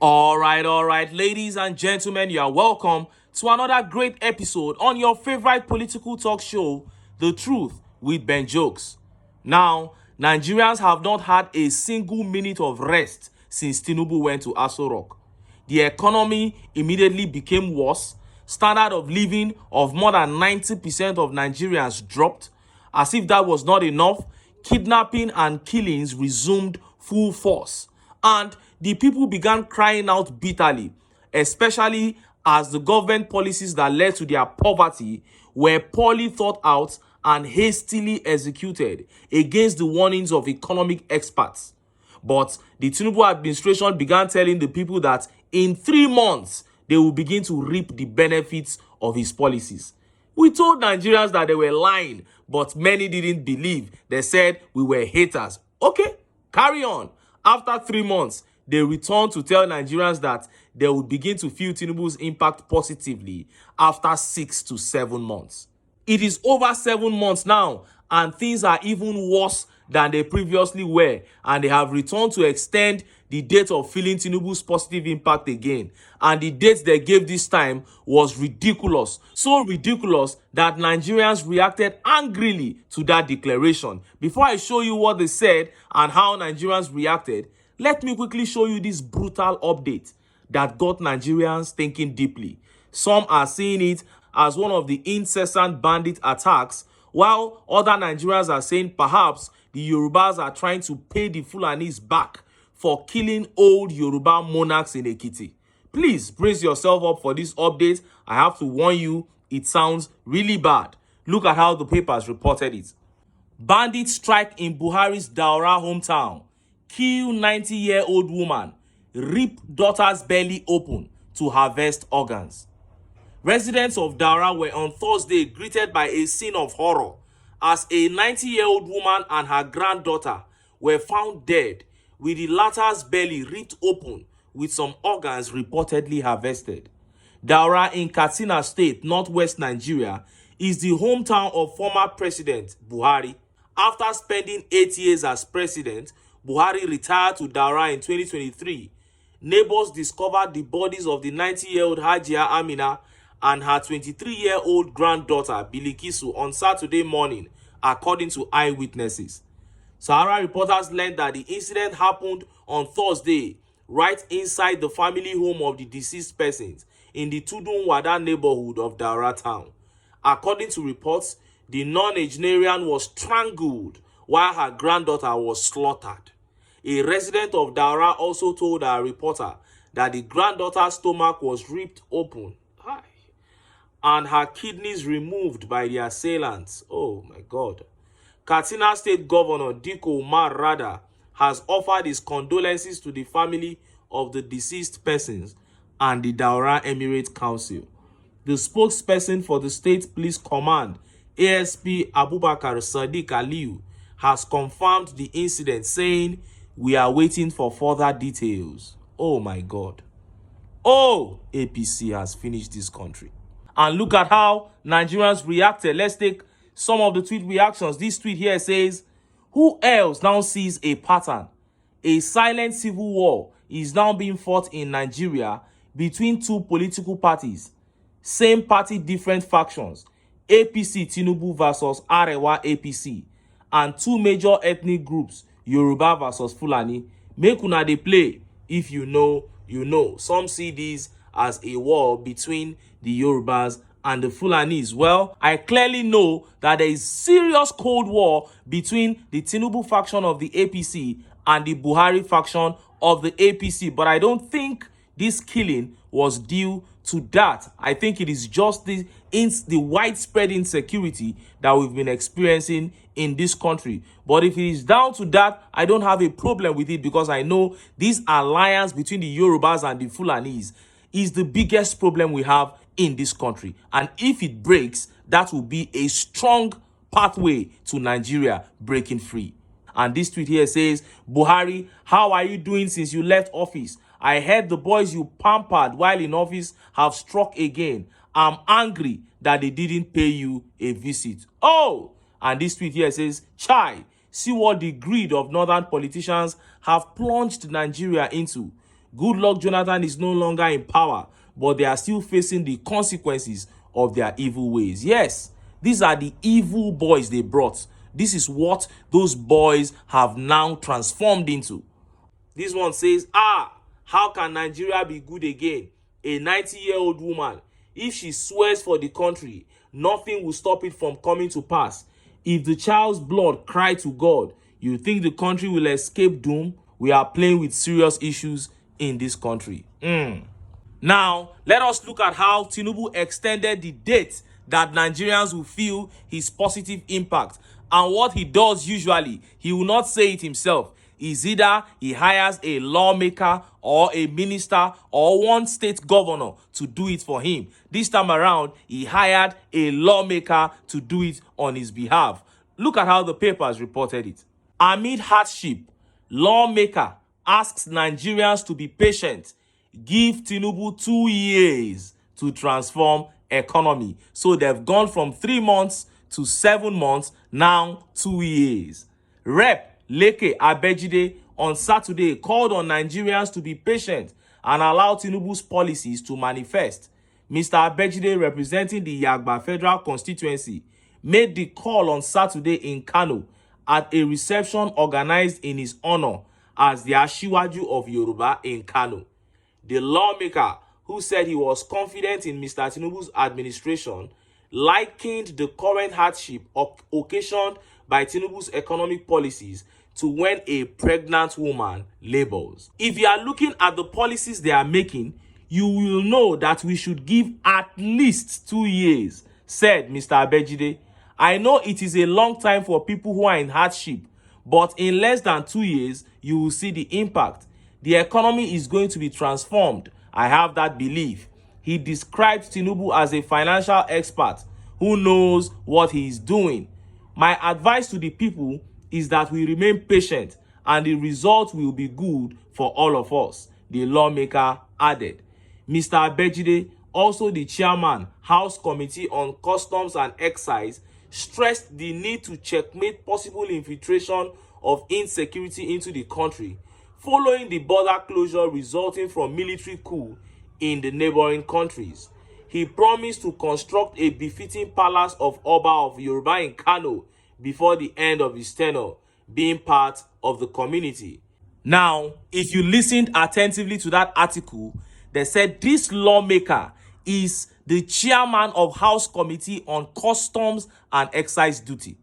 All right, ladies and gentlemen, you are welcome to another great episode on your favorite political talk show, The Truth with Ben Jokes. Now, Nigerians have not had a single minute of rest since TINUBU went to Aso Rock. The economy immediately became worse. Standard of living of more than 90% of Nigerians dropped. As if that was not enough, kidnapping and killings resumed full force. And the people began crying out bitterly, especially as the government policies that led to their poverty were poorly thought out and hastily executed against the warnings of economic experts. But the TINUBU administration began telling the people that in 3 months, they will begin to reap the benefits of his policies. We told Nigerians that they were lying, but many didn't believe. They said we were haters. Okay, carry on. After 3 months, they returned to tell Nigerians that they would begin to feel TINUBU's impact positively after 6 to 7 months. It is over 7 months now, and things are even worse than they previously were, and they have returned to extend the date of feeling TINUBU's positive impact again. And the date they gave this time was ridiculous. So ridiculous that Nigerians reacted angrily to that declaration. Before I show you what they said and how Nigerians reacted, let me quickly show you this brutal update that got Nigerians thinking deeply. Some are seeing it as one of the incessant bandit attacks, while other Nigerians are saying perhaps the Yorubas are trying to pay the Fulanis back for killing old Yoruba monarchs in Ekiti. Please brace yourself up for this update. I have to warn you, it sounds really bad. Look at how the papers reported it. Bandit strike in Buhari's Daura hometown. Kill 90-year-old woman. Rip daughter's belly open to harvest organs. Residents of Daura were on Thursday greeted by a scene of horror as a 90-year-old woman and her granddaughter were found dead with the latter's belly ripped open with some organs reportedly harvested. Daura in Katsina State, northwest Nigeria, is the hometown of former President Buhari. After spending 8 years as president, Buhari retired to Daura in 2023. Neighbors discovered the bodies of the 90-year-old Hajia Amina and her 23-year-old granddaughter Bilikisu on Saturday morning, according to eyewitnesses. Sahara reporters learned that the incident happened on Thursday, right inside the family home of the deceased persons in the Tudun Wada neighborhood of Daura town. According to reports, the non-Nigerian was strangled while her granddaughter was slaughtered. A resident of Daura also told our reporter that the granddaughter's stomach was ripped open and her kidneys removed by the assailants. Oh my God. Katsina State Governor Diko Umar Rada has offered his condolences to the family of the deceased persons and the Daura Emirate Council. The spokesperson for the State Police Command, ASP Abubakar Sadiq Aliyu, has confirmed the incident, saying, "We are waiting for further details." Oh my God. Oh, APC has finished this country. And look at how Nigerians reacted. Let's take some of the tweet reactions. This tweet here says, "Who else now sees a pattern? A silent civil war is now being fought in Nigeria between two political parties. Same party, different factions. APC TINUBU versus Arewa APC. And two major ethnic groups, Yoruba versus Fulani. Make una dey play. If you know, you know." Some see this as a war between the Yorubas and the Fulanis. Well, I clearly know that there is serious cold war between the TINUBU faction of the APC and the Buhari faction of the APC, but I don't think this killing was due to that. I think it is just the widespread insecurity that we've been experiencing in this country. But if it is down to that, I don't have a problem with it, because I know this alliance between the Yorubas and the Fulanis is the biggest problem we have in this country. And if it breaks, that will be a strong pathway to Nigeria breaking free. And this tweet here says, "Buhari, how are you doing since you left office? I heard the boys you pampered while in office have struck again. I'm angry that they didn't pay you a visit." Oh! And this tweet here says, "Chai, see what the greed of northern politicians have plunged Nigeria into. Goodluck Jonathan is no longer in power, but they are still facing the consequences of their evil ways. Yes, these are the evil boys they brought. This is what those boys have now transformed into. This one says, how can Nigeria be good again? A 90-year-old woman, if she swears for the country, nothing will stop it from coming to pass. If the child's blood cry to God, you think the country will escape doom? We are playing with serious issues in this country. Now, let us look at how Tinubu extended the date that Nigerians will feel his positive impact. And what he does usually, he will not say it himself. Is either he hires a lawmaker or a minister or one state governor to do it for him. This time around, he hired a lawmaker to do it on his behalf. Look at how the papers reported it. Amid hardship, lawmaker asks Nigerians to be patient. Give Tinubu 2 years to transform economy. So they've gone from 3 months to 7 months, now 2 years. Rep. Leke Abejide on Saturday called on Nigerians to be patient and allow Tinubu's policies to manifest. Mr. Abejide, representing the Yagba Federal Constituency, made the call on Saturday in Kano at a reception organized in his honor as the Ashiwaju of Yoruba in Kano. The lawmaker, who said he was confident in Mr. Tinubu's administration, likened the current hardship occasioned by Tinubu's economic policies to when a pregnant woman labors. If you are looking at the policies they are making, you will know that we should give at least 2 years, said Mr. Abejide. I know it is a long time for people who are in hardship, but in less than 2 years, you will see the impact. The economy is going to be transformed. I have that belief. He described Tinubu as a financial expert who knows what he is doing. My advice to the people is that we remain patient and the result will be good for all of us, the lawmaker added. Mr. Abejide, also the chairman, House Committee on Customs and Excise, stressed the need to checkmate possible infiltration of insecurity into the country following the border closure resulting from military coup in the neighboring countries. He promised to construct a befitting palace of Oba of Yoruba in Kano before the end of his tenure, being part of the community. Now, if you listened attentively to that article, they said this lawmaker is the chairman of House Committee on Customs and Excise Duty.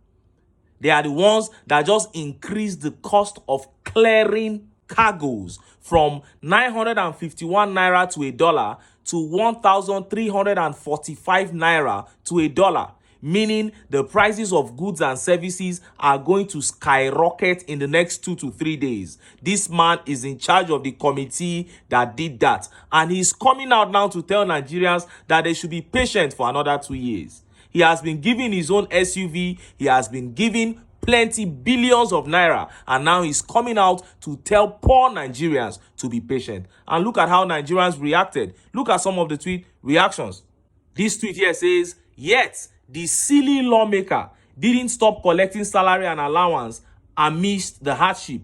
They are the ones that just increased the cost of clearing cargoes from 951 naira to $1 to 1,345 naira to $1, meaning the prices of goods and services are going to skyrocket in the next 2 to 3 days. This man is in charge of the committee that did that, and he's coming out now to tell Nigerians that they should be patient for another 2 years. He has been giving his own SUV, he has been giving plenty billions of naira, and now he's coming out to tell poor Nigerians to be patient. And look at how Nigerians reacted. Look at some of the tweet reactions. This tweet here says, yet the silly lawmaker didn't stop collecting salary and allowance amidst the hardship.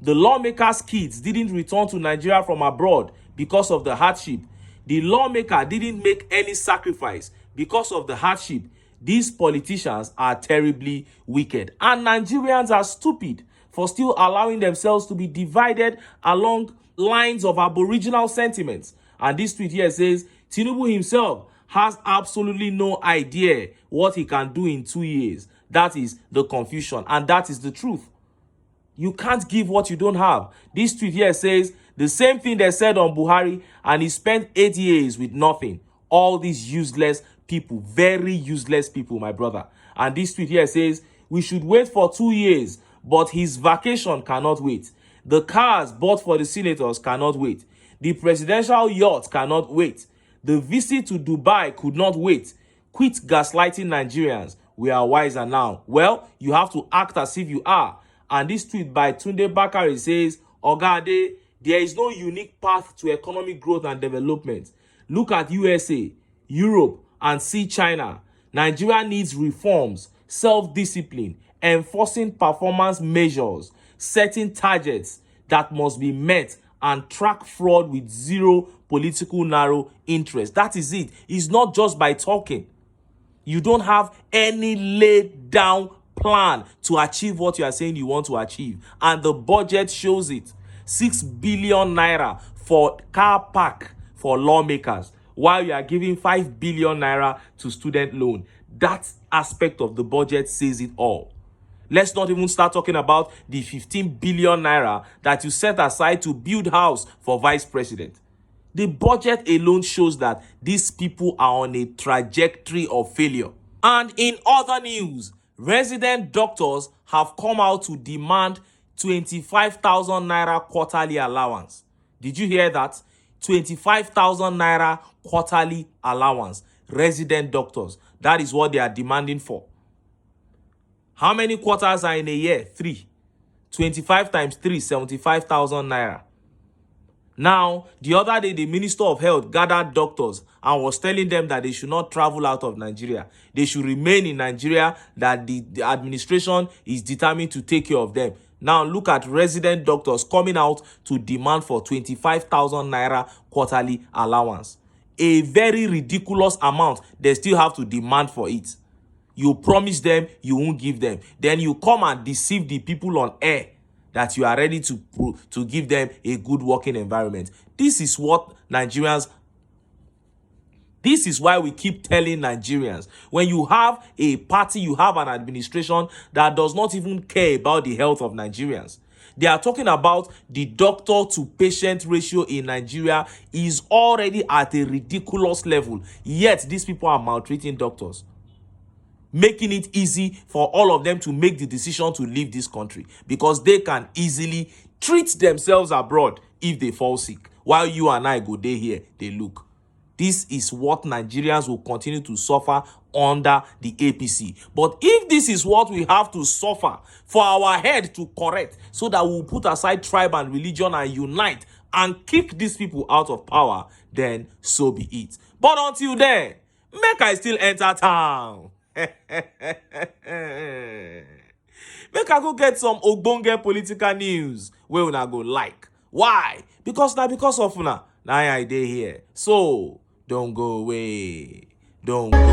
The lawmaker's kids didn't return to Nigeria from abroad because of the hardship. The lawmaker didn't make any sacrifice because of the hardship. These politicians are terribly wicked, and Nigerians are stupid for still allowing themselves to be divided along lines of aboriginal sentiments. And this tweet here says, Tinubu himself has absolutely no idea what he can do in 2 years. That is the confusion, and that is the truth. You can't give what you don't have. This tweet here says the same thing they said on Buhari, and he spent 8 years with nothing. All these useless people, very useless people, my brother. And this tweet here says, we should wait for 2 years, but his vacation cannot wait. The cars bought for the senators cannot wait. The presidential yacht cannot wait. The visit to Dubai could not wait. Quit gaslighting Nigerians. We are wiser now. Well, you have to act as if you are. And this tweet by Tunde Bakari says, Ogade, there is no unique path to economic growth and development. Look at USA, Europe, and see China. Nigeria needs reforms, self-discipline, enforcing performance measures, setting targets that must be met and track fraud with zero political narrow interest. That is it. It's not just by talking. You don't have any laid down plan to achieve what you are saying you want to achieve. And the budget shows it. 6 billion naira for car park for lawmakers, while you are giving 5 billion naira to student loan. That aspect of the budget says it all. Let's not even start talking about the 15 billion naira that you set aside to build house for vice president. The budget alone shows that these people are on a trajectory of failure. And in other news, resident doctors have come out to demand 25,000 naira quarterly allowance. Did you hear that? 25,000 naira quarterly allowance. Resident doctors. That is what they are demanding for. How many quarters are in a year? 3. 25 times 3, 75,000 naira. Now, the other day, the Minister of Health gathered doctors and was telling them that they should not travel out of Nigeria. They should remain in Nigeria, that the administration is determined to take care of them. Now, look at resident doctors coming out to demand for 25,000 naira quarterly allowance. A very ridiculous amount. They still have to demand for it. You promise them, you won't give them. Then you come and deceive the people on air that you are ready to give them a good working environment. This is what Nigerians... This is why we keep telling Nigerians, when you have a party, you have an administration that does not even care about the health of Nigerians. They are talking about the doctor to patient ratio in Nigeria is already at a ridiculous level. Yet these people are maltreating doctors, making it easy for all of them to make the decision to leave this country because they can easily treat themselves abroad if they fall sick, while you and I go there here, they look. This is what Nigerians will continue to suffer under the APC. But if this is what we have to suffer for our head to correct, so that we'll put aside tribe and religion and unite and kick these people out of power, then so be it. But until then, make I still enter town. Make I go get some ogbonge political news where una go like. Why? Because of una. Now I dey here. So don't go away. Don't go away.